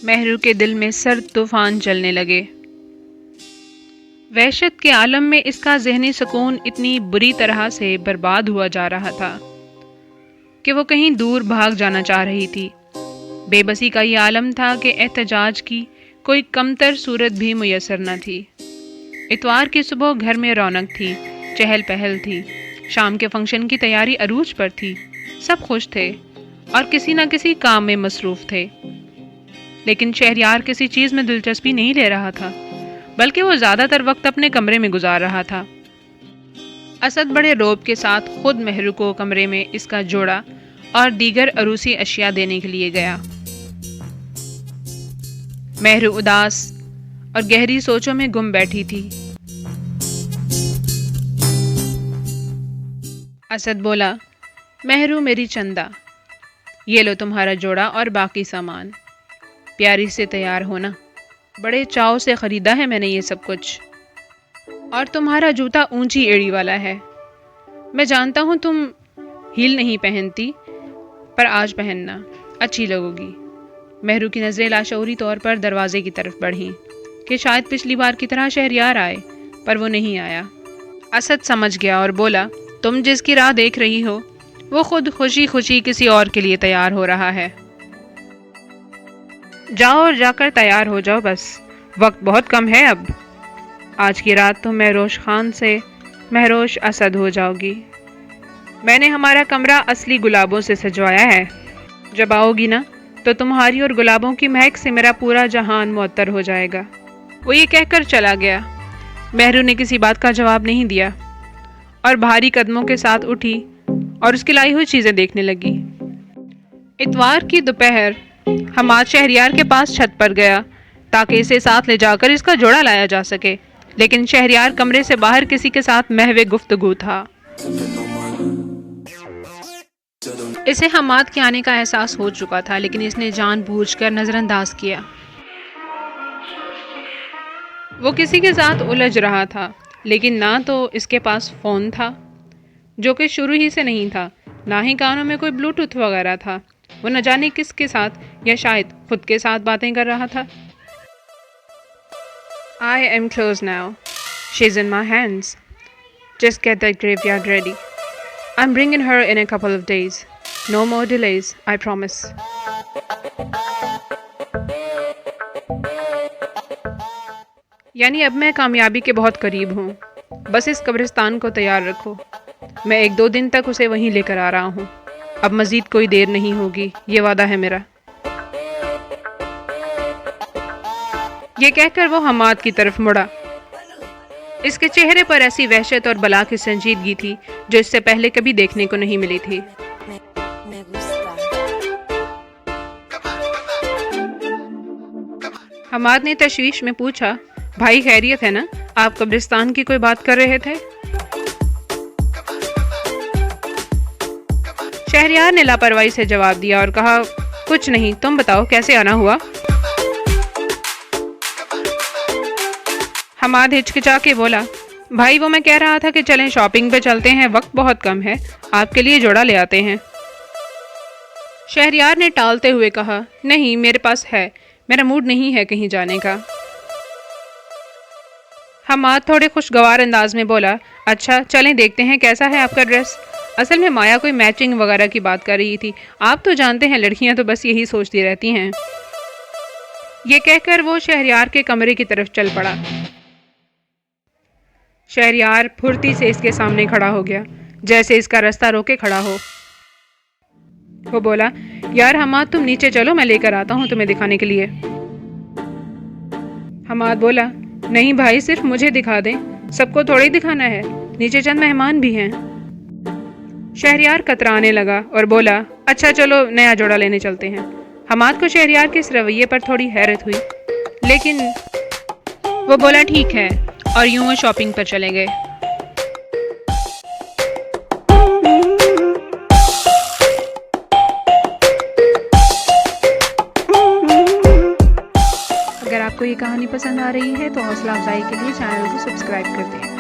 مہرو کے دل میں سرد طوفان چلنے لگے۔ وحشت کے عالم میں اس کا ذہنی سکون اتنی بری طرح سے برباد ہوا جا رہا تھا کہ وہ کہیں دور بھاگ جانا چاہ رہی تھی۔ بے بسی کا یہ عالم تھا کہ احتجاج کی کوئی کمتر صورت بھی میسر نہ تھی۔ اتوار کی صبح گھر میں رونق تھی، چہل پہل تھی، شام کے فنکشن کی تیاری عروج پر تھی، سب خوش تھے اور کسی نہ کسی کام میں مصروف تھے، لیکن شہریار کسی چیز میں دلچسپی نہیں لے رہا تھا، بلکہ وہ زیادہ تر وقت اپنے کمرے میں گزار رہا تھا۔ اسد بڑے روب کے ساتھ خود مہرو کو کمرے میں اس کا جوڑا اور دیگر عروسی اشیاء دینے کے لیے گیا۔ مہرو اداس اور گہری سوچوں میں گم بیٹھی تھی۔ اسد بولا، مہرو میری چندہ، یہ لو تمہارا جوڑا اور باقی سامان، پیاری سے تیار ہونا، بڑے چاؤ سے خریدا ہے میں نے یہ سب کچھ، اور تمہارا جوتا اونچی ایڑی والا ہے۔ میں جانتا ہوں تم ہیل نہیں پہنتی، پر آج پہننا، اچھی لگو گی۔ مہرو کی نظریں لاشعوری طور پر دروازے کی طرف بڑھیں کہ شاید پچھلی بار کی طرح شہریار آئے، پر وہ نہیں آیا۔ اسد سمجھ گیا اور بولا، تم جس کی راہ دیکھ رہی ہو وہ خود خوشی خوشی کسی اور کے لیے تیار ہو رہا ہے۔ جاؤ اور جا کر تیار ہو جاؤ، بس وقت بہت کم ہے اب۔ آج کی رات تم مہروش خان سے مہروش اسد ہو جاؤ گی۔ میں نے ہمارا کمرہ اصلی گلابوں سے سجوایا ہے، جب آؤ گی نا تو تمہاری اور گلابوں کی مہک سے میرا پورا جہان معطر ہو جائے گا۔ وہ یہ کہہ کر چلا گیا۔ مہرو نے کسی بات کا جواب نہیں دیا اور بھاری قدموں کے ساتھ اٹھی اور اس کی لائی ہوئی چیزیں دیکھنے لگی۔ اتوار کی دوپہر حماد شہریار کے پاس چھت پر گیا تاکہ اسے ساتھ لے جا کر اس کا جوڑا لایا جا سکے، لیکن شہریار کمرے سے باہر کسی کے ساتھ محو گفتگو تھا۔ اسے حماد کے آنے کا احساس ہو چکا تھا، لیکن اس نے جان بوجھ کر نظر انداز کیا۔ وہ کسی کے ساتھ الجھ رہا تھا، لیکن نہ تو اس کے پاس فون تھا، جو کہ شروع ہی سے نہیں تھا، نہ ہی کانوں میں کوئی بلوٹوتھ وغیرہ تھا۔ وہ نہ جانے کس کے ساتھ یا شاید خود کے ساتھ باتیں کر رہا تھا۔ I am close now. She's in my hands. Just get that graveyard ready. I'm bringing her in a couple of days. No more delays, I promise. یعنی اب میں کامیابی کے بہت قریب ہوں، بس اس قبرستان کو تیار رکھو، میں 1-2 دن تک اسے وہیں لے کر آ رہا ہوں، اب مزید کوئی دیر نہیں ہوگی، یہ وعدہ ہے میرا۔ یہ کہہ کر وہ حماد کی طرف مڑا۔ اس کے چہرے پر ایسی وحشت اور بلا کی سنجیدگی تھی جو اس سے پہلے کبھی دیکھنے کو نہیں ملی تھی۔ حماد نے تشویش میں پوچھا، بھائی خیریت ہے نا؟ آپ قبرستان کی کوئی بات کر رہے تھے؟ شہریار نے لاپرواہی سے جواب دیا اور کہا، کچھ نہیں، تم بتاؤ کیسے آنا ہوا؟ حماد ہچکچا کے بولا، بھائی وہ میں کہہ رہا تھا کہ چلیں شاپنگ پہ چلتے ہیں، وقت بہت کم ہے، آپ کے لیے جوڑا لے آتے ہیں۔ شہریار نے ٹالتے ہوئے کہا، نہیں میرے پاس ہے، میرا موڈ نہیں ہے کہیں جانے کا۔ حماد تھوڑے خوشگوار انداز میں بولا، اچھا چلیں دیکھتے ہیں کیسا ہے آپ کا ڈریس۔ اصل میں مایا کوئی میچنگ وغیرہ کی بات کر رہی تھی، آپ تو جانتے ہیں لڑکیاں تو بس یہی سوچتی رہتی ہیں۔ یہ کہہ کر وہ شہریار کے کمرے کی طرف چل پڑا۔ شہریار پھرتی سے اس کے سامنے کھڑا ہو گیا، جیسے اس کا رستہ روکے کھڑا ہو۔ وہ بولا، یار حماد تم نیچے چلو، میں لے کر آتا ہوں تمہیں دکھانے کے لیے۔ حماد بولا، نہیں بھائی صرف مجھے دکھا دیں، سب کو تھوڑی دکھانا ہے، نیچے چند مہمان بھی ہیں۔ شہریار کترانے لگا اور بولا، اچھا چلو نیا جوڑا لینے چلتے ہیں۔ حماد کو شہریار کے اس رویے پر تھوڑی حیرت ہوئی، لیکن وہ بولا ٹھیک ہے، اور یوں وہ شاپنگ پر چلے گئے۔ اگر آپ کو یہ کہانی پسند آ رہی ہے تو حوصلہ افزائی کے لیے چینل کو سبسکرائب کر دیں۔